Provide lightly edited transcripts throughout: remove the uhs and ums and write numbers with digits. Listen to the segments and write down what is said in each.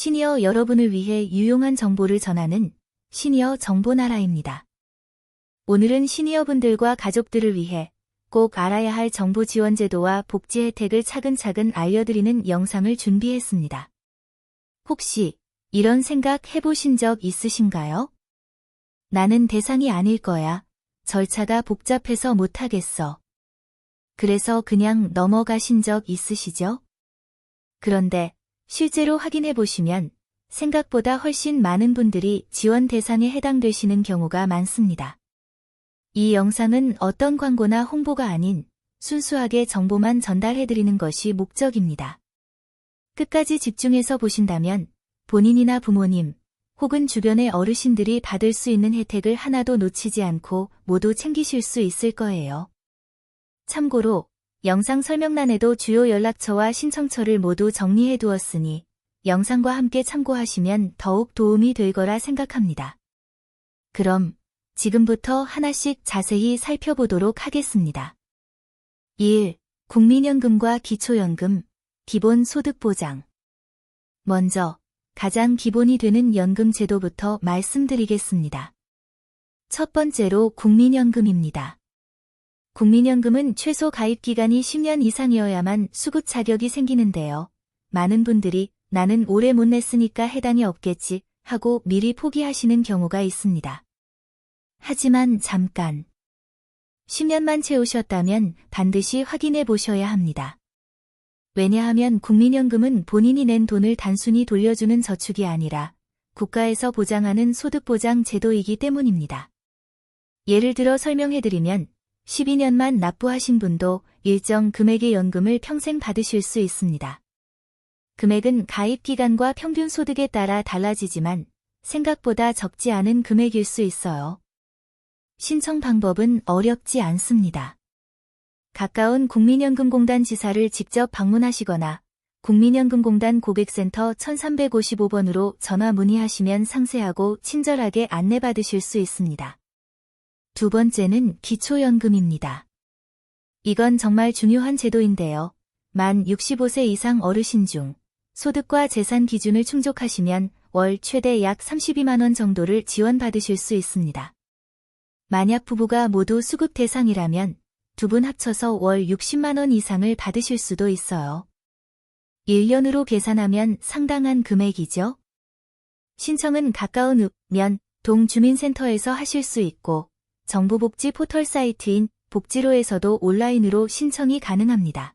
시니어 여러분을 위해 유용한 정보를 전하는 시니어 정보나라입니다. 오늘은 시니어분들과 가족들을 위해 꼭 알아야 할 정부 지원 제도와 복지 혜택을 차근차근 알려드리는 영상을 준비했습니다. 혹시 이런 생각 해보신 적 있으신가요? 나는 대상이 아닐 거야. 절차가 복잡해서 못하겠어. 그래서 그냥 넘어가신 적 있으시죠? 그런데 실제로 확인해 보시면 생각보다 훨씬 많은 분들이 지원 대상에 해당되시는 경우가 많습니다. 이 영상은 어떤 광고나 홍보가 아닌 순수하게 정보만 전달해드리는 것이 목적입니다. 끝까지 집중해서 보신다면 본인이나 부모님 혹은 주변의 어르신들이 받을 수 있는 혜택을 하나도 놓치지 않고 모두 챙기실 수 있을 거예요. 참고로 영상 설명란에도 주요 연락처와 신청처를 모두 정리해 두었으니 영상과 함께 참고하시면 더욱 도움이 될 거라 생각합니다. 그럼 지금부터 하나씩 자세히 살펴보도록 하겠습니다. 1. 국민연금과 기초연금, 기본소득보장. 먼저 가장 기본이 되는 연금 제도부터 말씀드리겠습니다. 첫 번째로 국민연금입니다. 국민연금은 최소 가입기간이 10년 이상이어야만 수급 자격이 생기는데요. 많은 분들이 나는 오래 못 냈으니까 해당이 없겠지 하고 미리 포기하시는 경우가 있습니다. 하지만 잠깐. 10년만 채우셨다면 반드시 확인해 보셔야 합니다. 왜냐하면 국민연금은 본인이 낸 돈을 단순히 돌려주는 저축이 아니라 국가에서 보장하는 소득보장 제도이기 때문입니다. 예를 들어 설명해드리면 12년만 납부하신 분도 일정 금액의 연금을 평생 받으실 수 있습니다. 금액은 가입기간과 평균 소득에 따라 달라지지만 생각보다 적지 않은 금액일 수 있어요. 신청 방법은 어렵지 않습니다. 가까운 국민연금공단 지사를 직접 방문하시거나 국민연금공단 고객센터 1355번으로 전화 문의하시면 상세하고 친절하게 안내받으실 수 있습니다. 두 번째는 기초연금입니다. 이건 정말 중요한 제도인데요. 만 65세 이상 어르신 중 소득과 재산 기준을 충족하시면 월 최대 약 32만 원 정도를 지원받으실 수 있습니다. 만약 부부가 모두 수급 대상이라면 두 분 합쳐서 월 60만 원 이상을 받으실 수도 있어요. 1년으로 계산하면 상당한 금액이죠. 신청은 가까운 읍, 면, 동 주민센터에서 하실 수 있고 정부 복지 포털 사이트인 복지로에서도 온라인으로 신청이 가능합니다.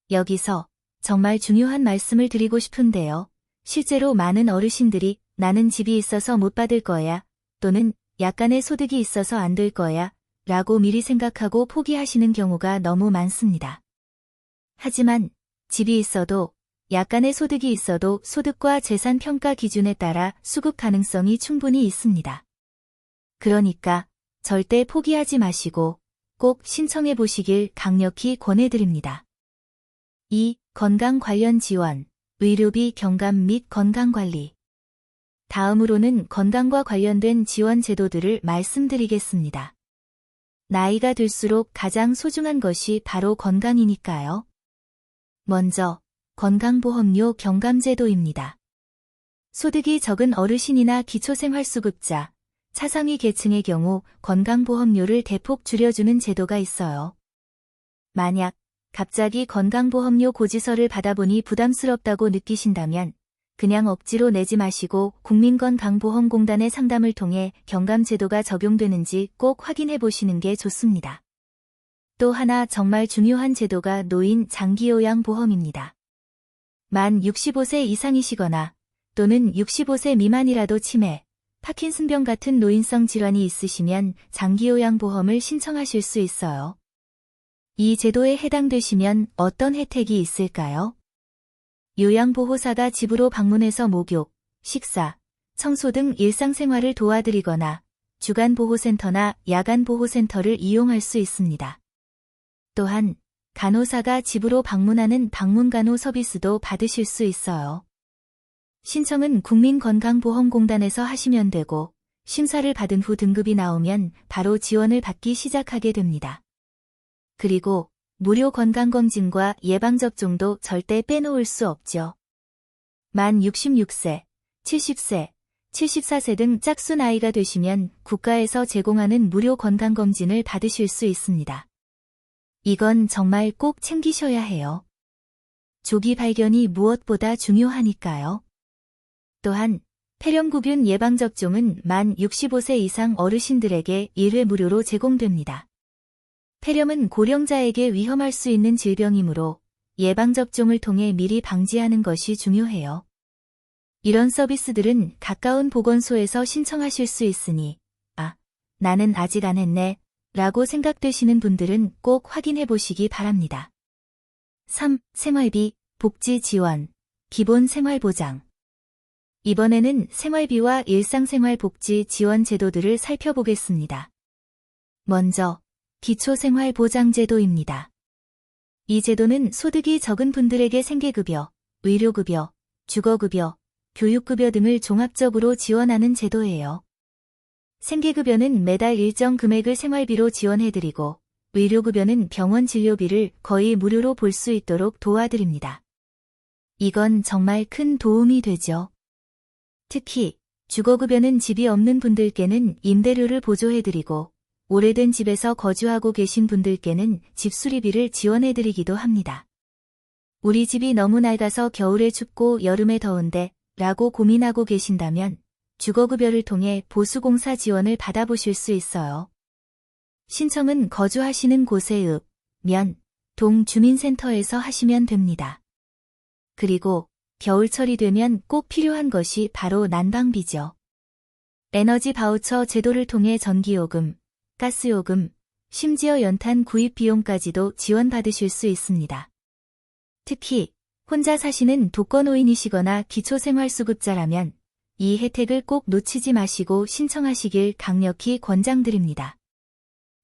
여기서 정말 중요한 말씀을 드리고 싶은데요. 실제로 많은 어르신들이 나는 집이 있어서 못 받을 거야 또는 약간의 소득이 있어서 안 될 거야 라고 미리 생각하고 포기하시는 경우가 너무 많습니다. 하지만 집이 있어도 약간의 소득이 있어도 소득과 재산 평가 기준에 따라 수급 가능성이 충분히 있습니다. 그러니까 절대 포기하지 마시고 꼭 신청해 보시길 강력히 권해드립니다. 2. 건강 관련 지원, 의료비 경감 및 건강관리. 다음으로는 건강과 관련된 지원 제도들을 말씀드리겠습니다. 나이가 들수록 가장 소중한 것이 바로 건강이니까요. 먼저 건강보험료 경감제도입니다. 소득이 적은 어르신이나 기초생활수급자, 차상위 계층의 경우 건강보험료를 대폭 줄여주는 제도가 있어요. 만약 갑자기 건강보험료 고지서를 받아보니 부담스럽다고 느끼신다면 그냥 억지로 내지 마시고 국민건강보험공단의 상담을 통해 경감제도가 적용되는지 꼭 확인해 보시는 게 좋습니다. 또 하나 정말 중요한 제도가 노인 장기요양보험입니다. 만 65세 이상이시거나 또는 65세 미만이라도 치매, 파킨슨병 같은 노인성 질환이 있으시면 장기요양보험을 신청하실 수 있어요. 이 제도에 해당되시면 어떤 혜택이 있을까요? 요양보호사가 집으로 방문해서 목욕, 식사, 청소 등 일상생활을 도와드리거나 주간보호센터나 야간보호센터를 이용할 수 있습니다. 또한 간호사가 집으로 방문하는 방문간호 서비스도 받으실 수 있어요. 신청은 국민건강보험공단에서 하시면 되고 심사를 받은 후 등급이 나오면 바로 지원을 받기 시작하게 됩니다. 그리고 무료 건강검진과 예방접종도 절대 빼놓을 수 없죠. 만 66세, 70세, 74세 등 짝수 나이가 되시면 국가에서 제공하는 무료 건강검진을 받으실 수 있습니다. 이건 정말 꼭 챙기셔야 해요. 조기 발견이 무엇보다 중요하니까요. 또한 폐렴구균 예방접종은 만 65세 이상 어르신들에게 1회 무료로 제공됩니다. 폐렴은 고령자에게 위험할 수 있는 질병이므로 예방접종을 통해 미리 방지하는 것이 중요해요. 이런 서비스들은 가까운 보건소에서 신청하실 수 있으니 나는 아직 안 했네 라고 생각되시는 분들은 꼭 확인해 보시기 바랍니다. 3. 생활비, 복지 지원, 기본 생활보장. 이번에는 생활비와 일상생활복지 지원 제도들을 살펴보겠습니다. 먼저 기초생활보장제도입니다. 이 제도는 소득이 적은 분들에게 생계급여, 의료급여, 주거급여, 교육급여 등을 종합적으로 지원하는 제도예요. 생계급여는 매달 일정 금액을 생활비로 지원해드리고 의료급여는 병원 진료비를 거의 무료로 볼 수 있도록 도와드립니다. 이건 정말 큰 도움이 되죠. 특히 주거급여는 집이 없는 분들께는 임대료를 보조해드리고 오래된 집에서 거주하고 계신 분들께는 집 수리비를 지원해드리기도 합니다. 우리 집이 너무 낡아서 겨울에 춥고 여름에 더운데 라고 고민하고 계신다면 주거급여를 통해 보수공사 지원을 받아보실 수 있어요. 신청은 거주하시는 곳의 읍, 면, 동 주민센터에서 하시면 됩니다. 그리고 겨울철이 되면 꼭 필요한 것이 바로 난방비죠. 에너지 바우처 제도를 통해 전기요금, 가스요금, 심지어 연탄 구입 비용까지도 지원받으실 수 있습니다. 특히 혼자 사시는 독거노인이시거나 기초생활수급자라면 이 혜택을 꼭 놓치지 마시고 신청하시길 강력히 권장드립니다.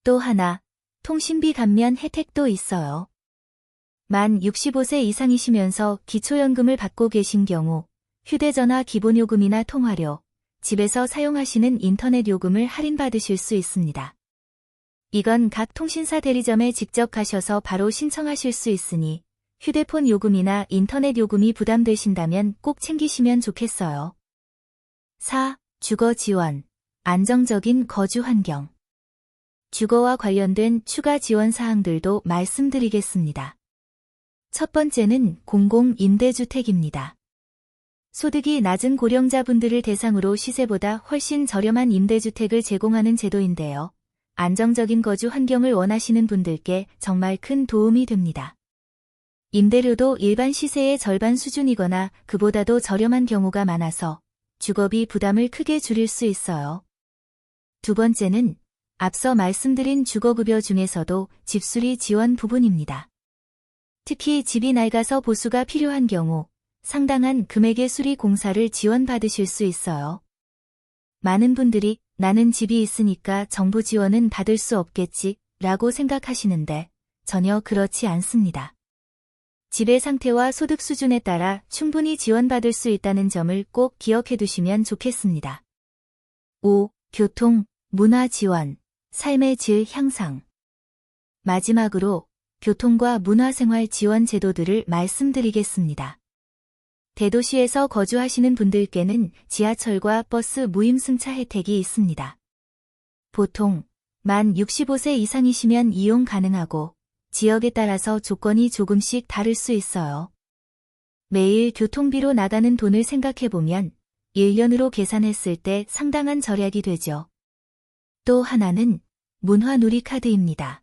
또 하나, 통신비 감면 혜택도 있어요. 만 65세 이상이시면서 기초연금을 받고 계신 경우 휴대전화 기본요금이나 통화료, 집에서 사용하시는 인터넷 요금을 할인받으실 수 있습니다. 이건 각 통신사 대리점에 직접 가셔서 바로 신청하실 수 있으니 휴대폰 요금이나 인터넷 요금이 부담되신다면 꼭 챙기시면 좋겠어요. 4. 주거 지원, 안정적인 거주 환경. 주거와 관련된 추가 지원 사항들도 말씀드리겠습니다. 첫 번째는 공공임대주택입니다. 소득이 낮은 고령자분들을 대상으로 시세보다 훨씬 저렴한 임대주택을 제공하는 제도인데요. 안정적인 거주 환경을 원하시는 분들께 정말 큰 도움이 됩니다. 임대료도 일반 시세의 절반 수준이거나 그보다도 저렴한 경우가 많아서 주거비 부담을 크게 줄일 수 있어요. 두 번째는 앞서 말씀드린 주거급여 중에서도 집수리 지원 부분입니다. 특히 집이 낡아서 보수가 필요한 경우 상당한 금액의 수리 공사를 지원받으실 수 있어요. 많은 분들이 나는 집이 있으니까 정부 지원은 받을 수 없겠지 라고 생각하시는데 전혀 그렇지 않습니다. 집의 상태와 소득 수준에 따라 충분히 지원받을 수 있다는 점을 꼭 기억해 두시면 좋겠습니다. 5. 교통, 문화 지원, 삶의 질 향상. 마지막으로 교통과 문화생활 지원 제도들을 말씀드리겠습니다. 대도시에서 거주하시는 분들께는 지하철과 버스 무임승차 혜택이 있습니다. 보통 만 65세 이상이시면 이용 가능하고 지역에 따라서 조건이 조금씩 다를 수 있어요. 매일 교통비로 나가는 돈을 생각해보면 1년으로 계산했을 때 상당한 절약이 되죠. 또 하나는 문화누리카드입니다.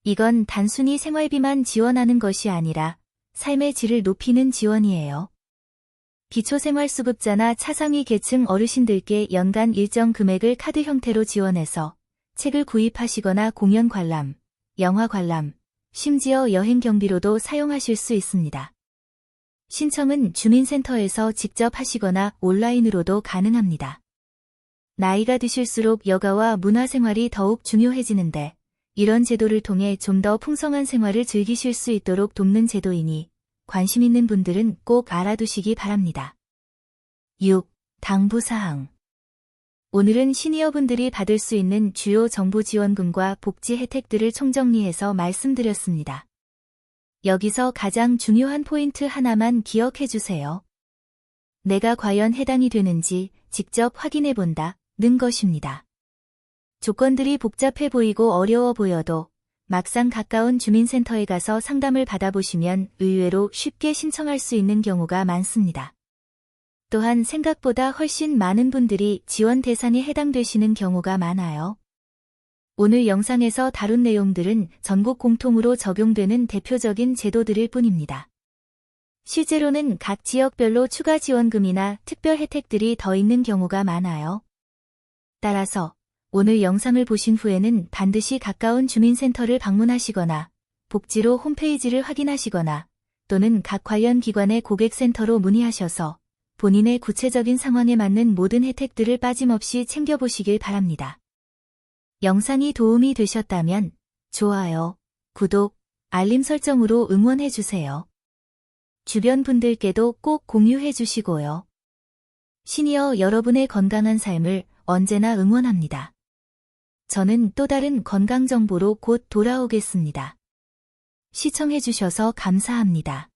이건 단순히 생활비만 지원하는 것이 아니라 삶의 질을 높이는 지원이에요. 기초생활수급자나 차상위 계층 어르신들께 연간 일정 금액을 카드 형태로 지원해서 책을 구입하시거나 공연 관람, 영화 관람, 심지어 여행 경비로도 사용하실 수 있습니다. 신청은 주민센터에서 직접 하시거나 온라인으로도 가능합니다. 나이가 드실수록 여가와 문화생활이 더욱 중요해지는데 이런 제도를 통해 좀 더 풍성한 생활을 즐기실 수 있도록 돕는 제도이니 관심 있는 분들은 꼭 알아두시기 바랍니다. 6. 당부사항. 오늘은 시니어분들이 받을 수 있는 주요 정부 지원금과 복지 혜택들을 총정리해서 말씀드렸습니다. 여기서 가장 중요한 포인트 하나만 기억해 주세요. 내가 과연 해당이 되는지 직접 확인해 본다는 것입니다. 조건들이 복잡해 보이고 어려워 보여도 막상 가까운 주민센터에 가서 상담을 받아보시면 의외로 쉽게 신청할 수 있는 경우가 많습니다. 또한 생각보다 훨씬 많은 분들이 지원 대상에 해당되시는 경우가 많아요. 오늘 영상에서 다룬 내용들은 전국 공통으로 적용되는 대표적인 제도들일 뿐입니다. 실제로는 각 지역별로 추가 지원금이나 특별 혜택들이 더 있는 경우가 많아요. 따라서 오늘 영상을 보신 후에는 반드시 가까운 주민센터를 방문하시거나 복지로 홈페이지를 확인하시거나 또는 각 관련 기관의 고객센터로 문의하셔서 본인의 구체적인 상황에 맞는 모든 혜택들을 빠짐없이 챙겨보시길 바랍니다. 영상이 도움이 되셨다면 좋아요, 구독, 알림 설정으로 응원해주세요. 주변 분들께도 꼭 공유해주시고요. 시니어 여러분의 건강한 삶을 언제나 응원합니다. 저는 또 다른 건강 정보로 곧 돌아오겠습니다. 시청해주셔서 감사합니다.